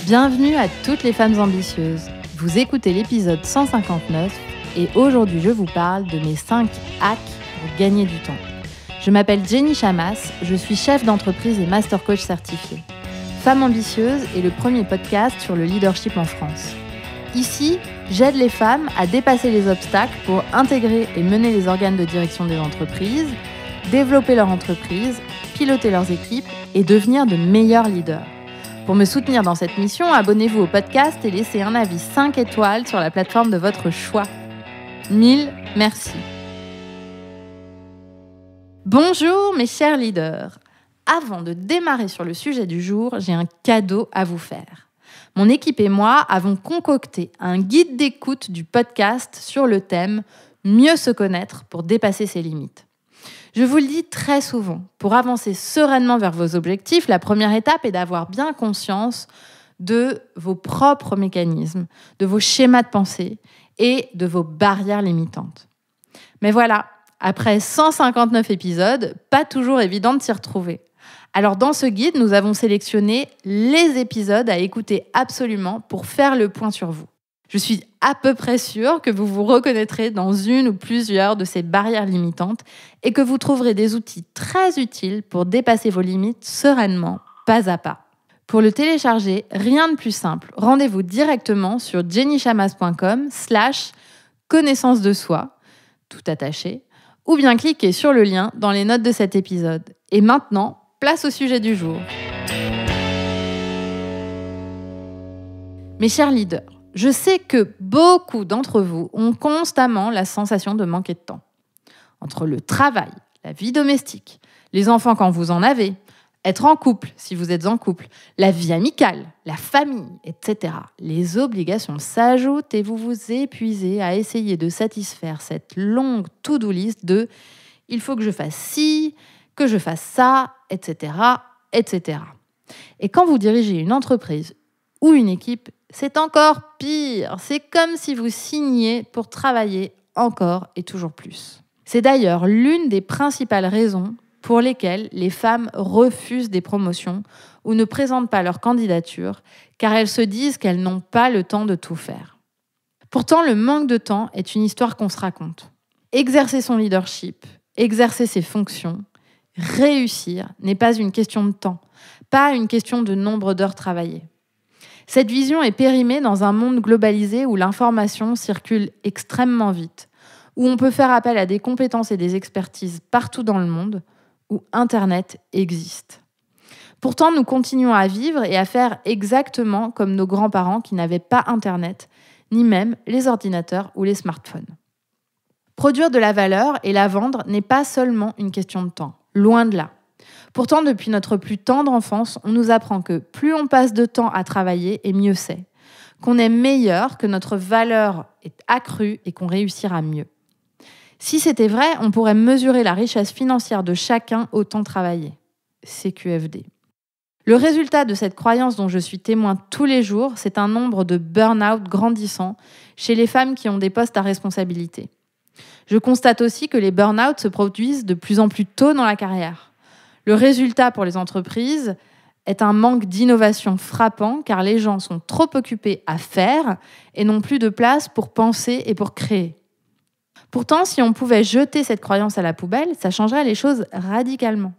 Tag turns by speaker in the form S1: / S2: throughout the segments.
S1: Bienvenue à toutes les femmes ambitieuses. Vous écoutez l'épisode 159 et aujourd'hui je vous parle de mes 5 hacks pour gagner du temps. Je m'appelle Jenny Chamas, je suis chef d'entreprise et master coach certifié. Femme ambitieuse est le premier podcast sur le leadership en France. Ici, j'aide les femmes à dépasser les obstacles pour intégrer et mener les organes de direction des entreprises, développer leur entreprise, piloter leurs équipes et devenir de meilleurs leaders. Pour me soutenir dans cette mission, abonnez-vous au podcast et laissez un avis 5 étoiles sur la plateforme de votre choix. 1000 merci. Bonjour mes chers leaders. Avant de démarrer sur le sujet du jour, j'ai un cadeau à vous faire. Mon équipe et moi avons concocté un guide d'écoute du podcast sur le thème « Mieux se connaître pour dépasser ses limites ». Je vous le dis très souvent, pour avancer sereinement vers vos objectifs, la première étape est d'avoir bien conscience de vos propres mécanismes, de vos schémas de pensée et de vos barrières limitantes. Mais voilà, après 159 épisodes, pas toujours évident de s'y retrouver. Alors dans ce guide, nous avons sélectionné les épisodes à écouter absolument pour faire le point sur vous. Je suis à peu près sûre que vous vous reconnaîtrez dans une ou plusieurs de ces barrières limitantes et que vous trouverez des outils très utiles pour dépasser vos limites sereinement, pas à pas. Pour le télécharger, rien de plus simple. Rendez-vous directement sur jennychamas.com/connaissance de soi, tout attaché, ou bien cliquez sur le lien dans les notes de cet épisode. Et maintenant, place au sujet du jour. Mes chers leaders, je sais que beaucoup d'entre vous ont constamment la sensation de manquer de temps. Entre le travail, la vie domestique, les enfants quand vous en avez, être en couple si vous êtes en couple, la vie amicale, la famille, etc. Les obligations s'ajoutent et vous vous épuisez à essayer de satisfaire cette longue to-do list de « il faut que je fasse ci », que je fasse ça, etc., etc. Et quand vous dirigez une entreprise ou une équipe, c'est encore pire. C'est comme si vous signiez pour travailler encore et toujours plus. C'est d'ailleurs l'une des principales raisons pour lesquelles les femmes refusent des promotions ou ne présentent pas leur candidature, car elles se disent qu'elles n'ont pas le temps de tout faire. Pourtant, le manque de temps est une histoire qu'on se raconte. Exercer son leadership, exercer ses fonctions, réussir n'est pas une question de temps, pas une question de nombre d'heures travaillées. Cette vision est périmée dans un monde globalisé où l'information circule extrêmement vite, où on peut faire appel à des compétences et des expertises partout dans le monde, où Internet existe. Pourtant, nous continuons à vivre et à faire exactement comme nos grands-parents qui n'avaient pas Internet, ni même les ordinateurs ou les smartphones. Produire de la valeur et la vendre n'est pas seulement une question de temps, loin de là. Pourtant, depuis notre plus tendre enfance, on nous apprend que plus on passe de temps à travailler, et mieux c'est. Qu'on est meilleur, que notre valeur est accrue et qu'on réussira mieux. Si c'était vrai, on pourrait mesurer la richesse financière de chacun au temps travaillé. CQFD. Le résultat de cette croyance dont je suis témoin tous les jours, c'est un nombre de burn-out grandissant chez les femmes qui ont des postes à responsabilité. Je constate aussi que les burn-out se produisent de plus en plus tôt dans la carrière. Le résultat pour les entreprises est un manque d'innovation frappant car les gens sont trop occupés à faire et n'ont plus de place pour penser et pour créer. Pourtant, si on pouvait jeter cette croyance à la poubelle, ça changerait les choses radicalement.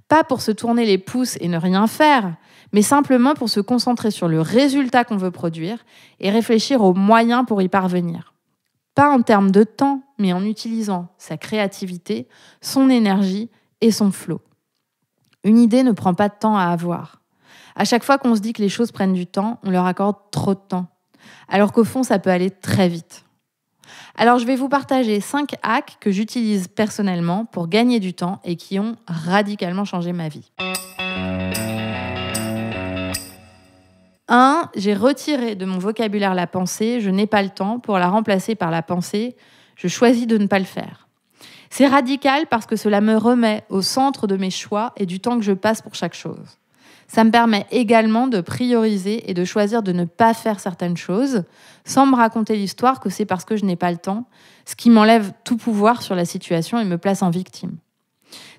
S1: Pas pour se tourner les pouces et ne rien faire, mais simplement pour se concentrer sur le résultat qu'on veut produire et réfléchir aux moyens pour y parvenir. Pas en termes de temps, mais en utilisant sa créativité, son énergie et son flow. Une idée ne prend pas de temps à avoir. À chaque fois qu'on se dit que les choses prennent du temps, on leur accorde trop de temps. Alors qu'au fond, ça peut aller très vite. Alors je vais vous partager 5 hacks que j'utilise personnellement pour gagner du temps et qui ont radicalement changé ma vie. 1. J'ai retiré de mon vocabulaire la pensée « je n'ai pas le temps » pour la remplacer par la pensée « je choisis de ne pas le faire ». C'est radical parce que cela me remet au centre de mes choix et du temps que je passe pour chaque chose. Ça me permet également de prioriser et de choisir de ne pas faire certaines choses sans me raconter l'histoire que c'est parce que je n'ai pas le temps, ce qui m'enlève tout pouvoir sur la situation et me place en victime.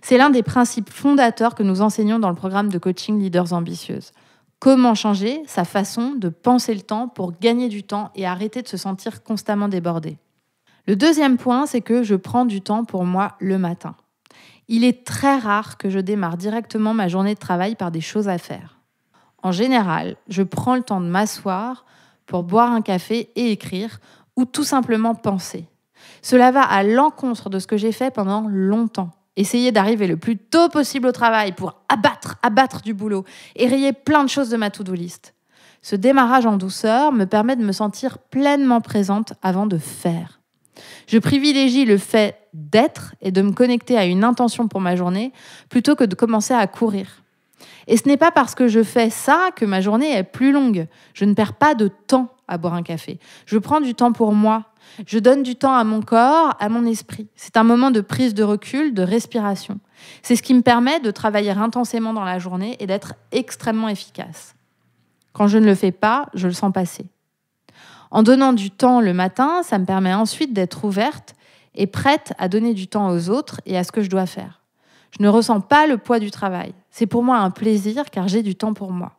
S1: C'est l'un des principes fondateurs que nous enseignons dans le programme de coaching Leaders Ambitieuses. Comment changer sa façon de penser le temps pour gagner du temps et arrêter de se sentir constamment débordé? Le deuxième point, c'est que je prends du temps pour moi le matin. Il est très rare que je démarre directement ma journée de travail par des choses à faire. En général, je prends le temps de m'asseoir pour boire un café et écrire, ou tout simplement penser. Cela va à l'encontre de ce que j'ai fait pendant longtemps. Essayer d'arriver le plus tôt possible au travail pour abattre du boulot et rayer plein de choses de ma to-do list. Ce démarrage en douceur me permet de me sentir pleinement présente avant de faire. Je privilégie le fait d'être et de me connecter à une intention pour ma journée plutôt que de commencer à courir. Et ce n'est pas parce que je fais ça que ma journée est plus longue. Je ne perds pas de temps à boire un café. Je prends du temps pour moi. Je donne du temps à mon corps, à mon esprit. C'est un moment de prise de recul, de respiration. C'est ce qui me permet de travailler intensément dans la journée et d'être extrêmement efficace. Quand je ne le fais pas, je le sens passer. En donnant du temps le matin, ça me permet ensuite d'être ouverte et prête à donner du temps aux autres et à ce que je dois faire. Je ne ressens pas le poids du travail. C'est pour moi un plaisir car j'ai du temps pour moi.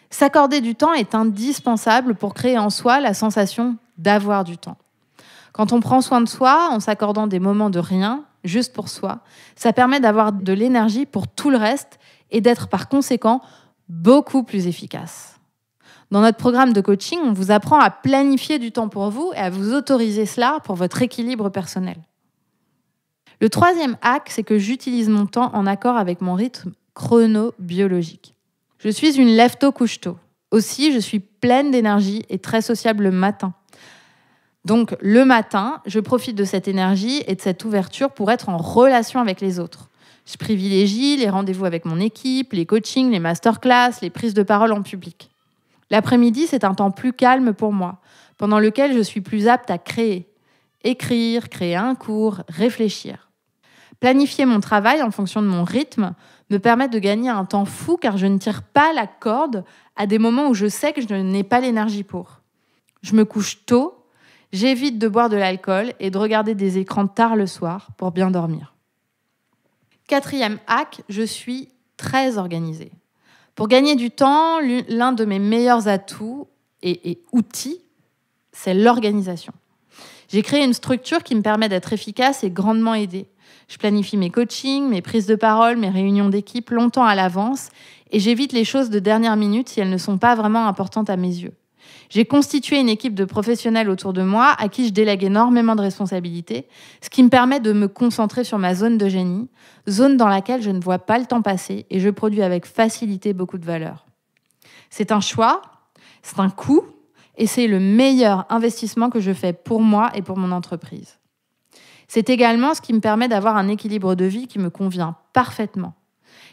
S1: S'accorder du temps est indispensable pour créer en soi la sensation d'avoir du temps. Quand on prend soin de soi en s'accordant des moments de rien, juste pour soi, ça permet d'avoir de l'énergie pour tout le reste et d'être par conséquent beaucoup plus efficace. Dans notre programme de coaching, on vous apprend à planifier du temps pour vous et à vous autoriser cela pour votre équilibre personnel. Le troisième hack, c'est que j'utilise mon temps en accord avec mon rythme chrono-biologique. Je suis une lève-tôt, couche-tôt. Aussi, je suis pleine d'énergie et très sociable le matin. Donc, le matin, je profite de cette énergie et de cette ouverture pour être en relation avec les autres. Je privilégie les rendez-vous avec mon équipe, les coachings, les masterclass, les prises de parole en public. L'après-midi, c'est un temps plus calme pour moi, pendant lequel je suis plus apte à créer. Écrire, créer un cours, réfléchir. Planifier mon travail en fonction de mon rythme me permet de gagner un temps fou car je ne tire pas la corde à des moments où je sais que je n'ai pas l'énergie pour. Je me couche tôt, j'évite de boire de l'alcool et de regarder des écrans tard le soir pour bien dormir. Quatrième hack, je suis très organisée. Pour gagner du temps, l'un de mes meilleurs atouts et outils, c'est l'organisation. J'ai créé une structure qui me permet d'être efficace et grandement aidée. Je planifie mes coachings, mes prises de parole, mes réunions d'équipe longtemps à l'avance et j'évite les choses de dernière minute si elles ne sont pas vraiment importantes à mes yeux. J'ai constitué une équipe de professionnels autour de moi à qui je délègue énormément de responsabilités, ce qui me permet de me concentrer sur ma zone de génie, zone dans laquelle je ne vois pas le temps passer et je produis avec facilité beaucoup de valeur. C'est un choix, c'est un coût et c'est le meilleur investissement que je fais pour moi et pour mon entreprise. C'est également ce qui me permet d'avoir un équilibre de vie qui me convient parfaitement,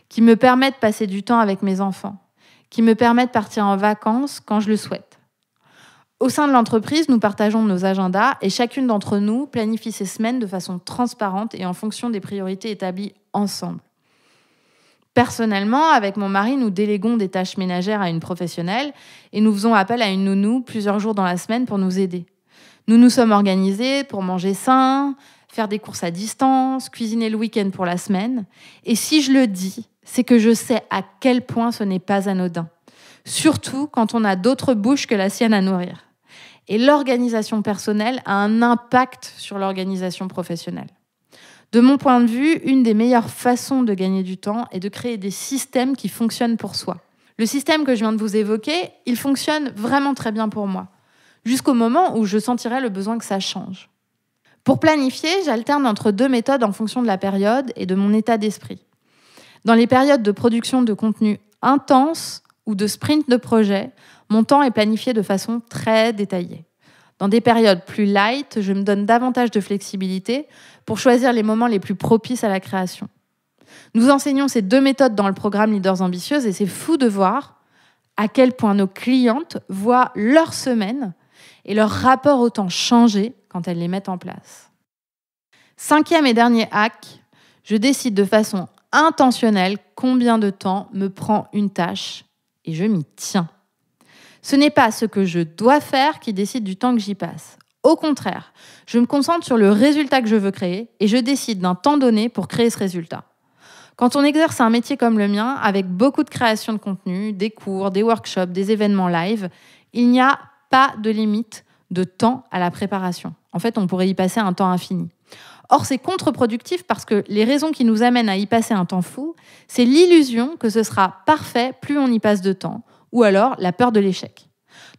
S1: qui me permet de passer du temps avec mes enfants, qui me permet de partir en vacances quand je le souhaite. Au sein de l'entreprise, nous partageons nos agendas et chacune d'entre nous planifie ses semaines de façon transparente et en fonction des priorités établies ensemble. Personnellement, avec mon mari, nous déléguons des tâches ménagères à une professionnelle et nous faisons appel à une nounou plusieurs jours dans la semaine pour nous aider. Nous nous sommes organisés pour manger sain, faire des courses à distance, cuisiner le week-end pour la semaine. Et si je le dis, c'est que je sais à quel point ce n'est pas anodin. Surtout quand on a d'autres bouches que la sienne à nourrir. Et l'organisation personnelle a un impact sur l'organisation professionnelle. De mon point de vue, une des meilleures façons de gagner du temps est de créer des systèmes qui fonctionnent pour soi. Le système que je viens de vous évoquer, il fonctionne vraiment très bien pour moi, jusqu'au moment où je sentirai le besoin que ça change. Pour planifier, j'alterne entre deux méthodes en fonction de la période et de mon état d'esprit. Dans les périodes de production de contenu intense ou de sprint de projet, mon temps est planifié de façon très détaillée. Dans des périodes plus light, je me donne davantage de flexibilité pour choisir les moments les plus propices à la création. Nous enseignons ces deux méthodes dans le programme Leaders Ambitieuses et c'est fou de voir à quel point nos clientes voient leur semaine et leur rapport au temps changer quand elles les mettent en place. Cinquième et dernier hack, je décide de façon intentionnelle combien de temps me prend une tâche et je m'y tiens. Ce n'est pas ce que je dois faire qui décide du temps que j'y passe. Au contraire, je me concentre sur le résultat que je veux créer et je décide d'un temps donné pour créer ce résultat. Quand on exerce un métier comme le mien, avec beaucoup de création de contenu, des cours, des workshops, des événements live, il n'y a pas de limite de temps à la préparation. En fait, on pourrait y passer un temps infini. Or, c'est contre-productif parce que les raisons qui nous amènent à y passer un temps fou, c'est l'illusion que ce sera parfait plus on y passe de temps, ou alors la peur de l'échec.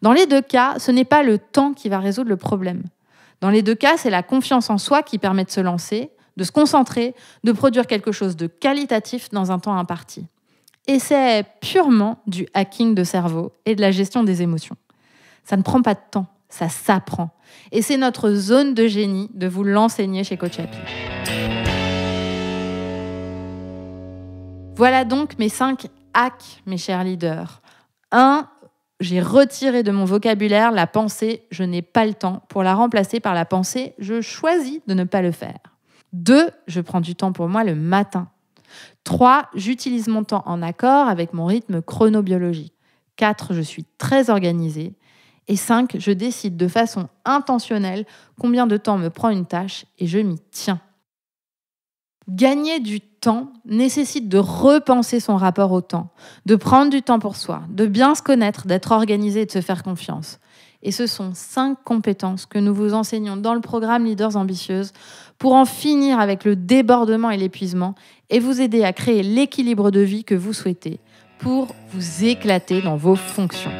S1: Dans les deux cas, ce n'est pas le temps qui va résoudre le problème. Dans les deux cas, c'est la confiance en soi qui permet de se lancer, de se concentrer, de produire quelque chose de qualitatif dans un temps imparti. Et c'est purement du hacking de cerveau et de la gestion des émotions. Ça ne prend pas de temps, ça s'apprend. Et c'est notre zone de génie de vous l'enseigner chez Coach Happy. Voilà donc mes 5 hacks, mes chers leaders. 1. J'ai retiré de mon vocabulaire la pensée « je n'ai pas le temps » pour la remplacer par la pensée « je choisis de ne pas le faire ». 2. Je prends du temps pour moi le matin. 3. J'utilise mon temps en accord avec mon rythme chronobiologique. 4. Je suis très organisée. Et 5. Je décide de façon intentionnelle combien de temps me prend une tâche et je m'y tiens. Gagner du temps nécessite de repenser son rapport au temps, de prendre du temps pour soi, de bien se connaître, d'être organisé et de se faire confiance. Et ce sont 5 compétences que nous vous enseignons dans le programme Leaders Ambitieuses pour en finir avec le débordement et l'épuisement et vous aider à créer l'équilibre de vie que vous souhaitez pour vous éclater dans vos fonctions.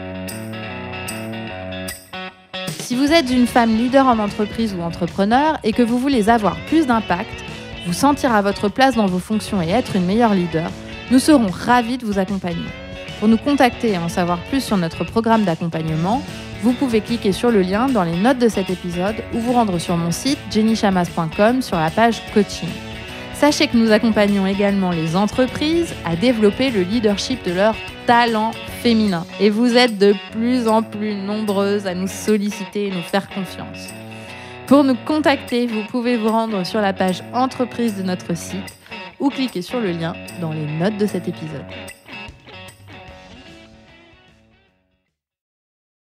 S1: Si vous êtes une femme leader en entreprise ou entrepreneur et que vous voulez avoir plus d'impact, vous sentir à votre place dans vos fonctions et être une meilleure leader, nous serons ravis de vous accompagner. Pour nous contacter et en savoir plus sur notre programme d'accompagnement, vous pouvez cliquer sur le lien dans les notes de cet épisode ou vous rendre sur mon site jennychamas.com sur la page coaching. Sachez que nous accompagnons également les entreprises à développer le leadership de leur talent féminin. Et vous êtes de plus en plus nombreuses à nous solliciter et nous faire confiance. Pour nous contacter, vous pouvez vous rendre sur la page entreprise de notre site ou cliquer sur le lien dans les notes de cet épisode.